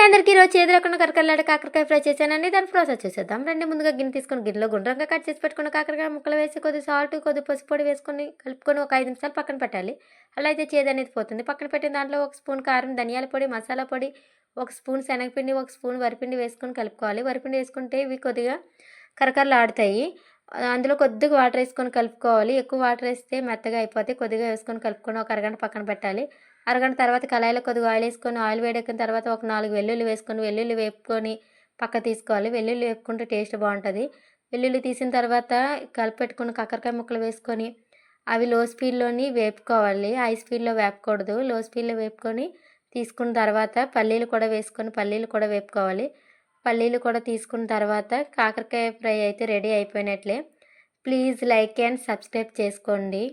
అందరికీ ఈరోజు చేదురకుండా కరకరలాడే కాకరకాయ ఫ్రై చేశానండి. దాని ప్రాసెస్ చూసేద్దాం రండి. ముందుగా గిన్నె తీసుకొని గిన్నెలో గుండ్రంగా కట్ చేసి పెట్టుకున్న కాకరకాయ ముక్కలు వేసి కొద్ది సాల్ట్, కొద్ది పసుపు పొడి వేసుకొని కలుపుకొని ఒక 5 నిమిషాలు పక్కన పెట్టాలి. అలా అయితే చేదు అనేది పోతుంది. పక్కన పెట్టిన దాంట్లో 1 స్పూన్ కారం, ధనియాల పొడి, మసాలా పొడి, 1 స్పూన్ శనగపిండి, 1 స్పూన్ వరిపిండి వేసుకొని కలుపుకోవాలి. వరిపిండి వేసుకుంటే ఇవి కొద్దిగా కరకరలాడుతాయి. అందులో కొద్దిగా వాటర్ వేసుకొని కలుపుకోవాలి. ఎక్కువ వాటర్ వేస్తే మెత్తగా అయిపోతాయి. కొద్దిగా వేసుకొని కలుపుకొని ఒక అరగంట పక్కన పెట్టాలి. అరగంట తర్వాత కళాయిలో కొద్దిగా ఆయిల్ వేసుకొని ఆయిల్ వేడెక్కిన తర్వాత ఒక 4 వెల్లుల్లి వేసుకొని వెల్లుల్లి వేపుకొని పక్క తీసుకోవాలి. వెల్లుల్లి వేపుకుంటే టేస్ట్ బాగుంటుంది. వెల్లుల్లి తీసిన తర్వాత కలిపెట్టుకున్న కాకరకాయ ముక్కలు వేసుకొని అవి లో స్పీడ్లోని వేపుకోవాలి. హై స్పీడ్లో వేపకూడదు. లో స్పీడ్లో వేపుకొని తీసుకున్న తర్వాత పల్లీలు కూడా వేసుకొని పల్లీలు కూడా వేపుకోవాలి. పల్లీలు కూడా తీసుకున్న తర్వాత కాకరకాయ ఫ్రై అయితే రెడీ అయిపోయినట్లే. ప్లీజ్ లైక్ అండ్ సబ్స్క్రైబ్ చేసుకోండి.